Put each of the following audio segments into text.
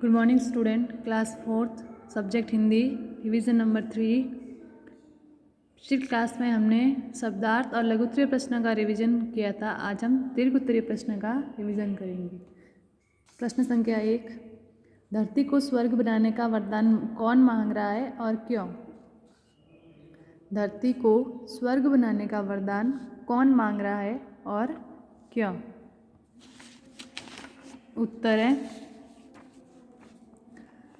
Good morning student, class 4th, subject Hindi, revision number 3। पिछली class में हमने शब्दार्थ और लघु उत्तरीय प्रश्न का रिवीजन किया था। आज हम दीर्घ उत्तरीय प्रश्न का रिवीजन करेंगे। प्रश्न संख्या 1, धरती को स्वर्ग बनाने का वरदान कौन मांग रहा है और क्यों? धरती को स्वर्ग बनाने का वरदान कौन मांग रहा है और क्यों? उत्तर है,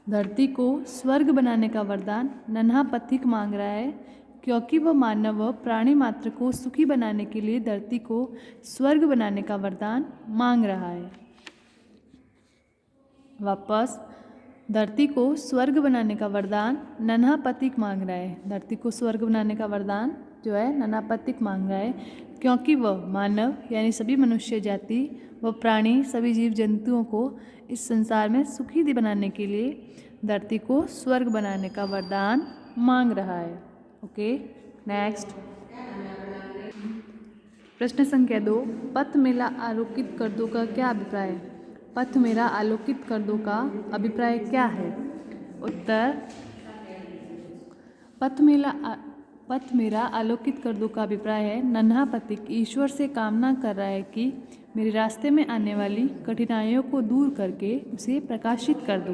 धरती को स्वर्ग बनाने का वरदान नन्हा पथिक मांग रहा है, क्योंकि वह मानव व प्राणी मात्र को सुखी बनाने के लिए धरती को स्वर्ग बनाने का वरदान मांग रहा है। वापस, धरती को स्वर्ग बनाने का वरदान नन्हा पथिक मांग रहा है। धरती को स्वर्ग बनाने का वरदान जो है नन्हा पथिक मांग रहा है, क्योंकि वह मानव यानी सभी मनुष्य जाति व प्राणी सभी जीव जंतुओं को इस संसार में सुखी बनाने के लिए धरती को स्वर्ग बनाने का वरदान मांग रहा है। ओके, नेक्स्ट प्रश्न संख्या 2, पथ मेला आलोकित कर दो का क्या अभिप्राय है? पथ मेरा आलोकित कर दो का अभिप्राय क्या है? उत्तर, पथ मेरा आलोकित कर दो का अभिप्राय है, नन्हा पथिक ईश्वर से कामना कर रहा है कि मेरे रास्ते में आने वाली कठिनाइयों को दूर करके उसे प्रकाशित कर दो।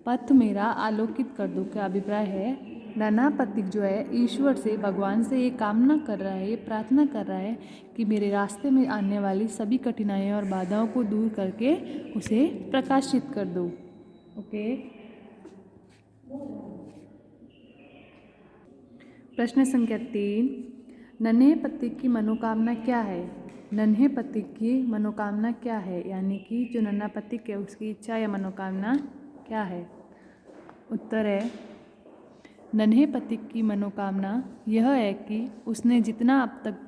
पथ मेरा आलोकित कर दो का अभिप्राय है, नन्हा पथिक जो है ईश्वर से, भगवान से ये कामना कर रहा है, ये प्रार्थना कर रहा है कि मेरे रास्ते में आने वाली सभी कठिनाइयों और बाधाओं को दूर करके उसे प्रकाशित कर दो। ओके, प्रश्न संख्या 3, नन्हे पथिक की मनोकामना क्या है? नन्हे पथिक की मनोकामना क्या है, यानी कि जो नन्हा पथिक है उसकी इच्छा या मनोकामना क्या है? उत्तर है, नन्हे पथिक की मनोकामना यह है कि उसने जितना अब तक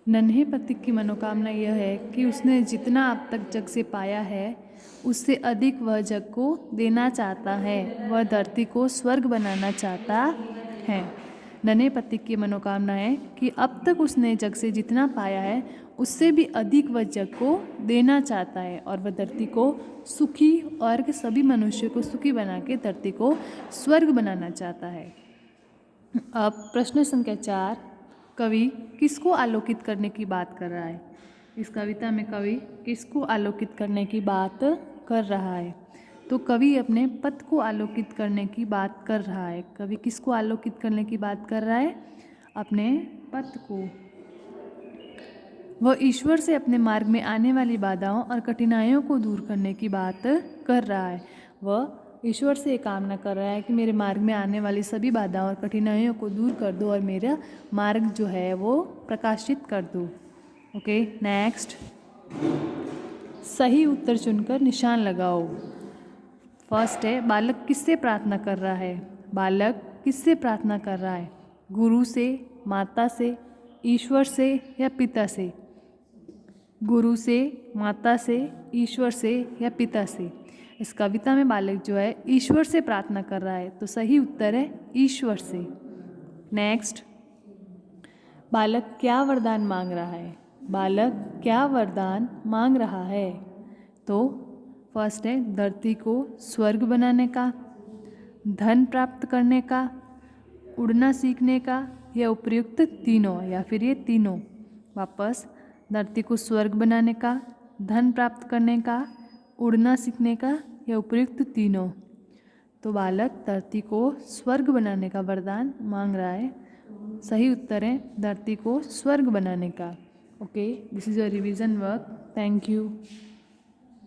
नन्हे पथिक की मनोकामना यह है कि उसने जितना अब तक जग से पाया है उससे अधिक वह जग को देना चाहता है। वह धरती को स्वर्ग बनाना चाहता है। नन्हे पथिक की मनोकामना है कि अब तक उसने जग से जितना पाया है उससे भी अधिक वह जग को देना चाहता है और वह धरती को सुखी और सभी मनुष्य को सुखी बना के धरती को स्वर्ग बनाना चाहता है। अब प्रश्न संख्या 4, कवि किसको आलोकित करने की बात कर रहा है? इस कविता में कवि किसको आलोकित करने की बात कर रहा है? तो कवि अपने पथ को आलोकित करने की बात कर रहा है। कवि किसको आलोकित करने की बात कर रहा है? अपने पथ को। वह ईश्वर से अपने मार्ग में आने वाली बाधाओं और कठिनाइयों को दूर करने की बात कर रहा है। वह ईश्वर से कामना कर रहा है कि मेरे मार्ग में आने वाली सभी बाधाओं और कठिनाइयों को दूर कर दो और मेरा मार्ग जो है वो प्रकाशित कर दो। ओके, नेक्स्ट, सही उत्तर चुनकर निशान लगाओ। फर्स्ट है, बालक किससे प्रार्थना कर रहा है? बालक किससे प्रार्थना कर रहा है? गुरु से, माता से, ईश्वर से या पिता से? गुरु से, माता से, ईश्वर से या पिता से? इस कविता में बालक जो है ईश्वर से प्रार्थना कर रहा है, तो सही उत्तर है ईश्वर से। नेक्स्ट, बालक क्या वरदान मांग रहा है? बालक क्या वरदान मांग रहा है? तो फर्स्ट है, धरती को स्वर्ग बनाने का, धन प्राप्त करने का, उड़ना सीखने का या उपयुक्त तीनों, या फिर ये तीनों। वापस, धरती को स्वर्ग बनाने का, धन प्राप्त करने का, उड़ना सीखने का या उपयुक्त तीनों। तो बालक धरती को स्वर्ग बनाने का वरदान मांग रहा है। सही उत्तर है धरती को स्वर्ग बनाने का। Okay, this is a revision work. Thank you.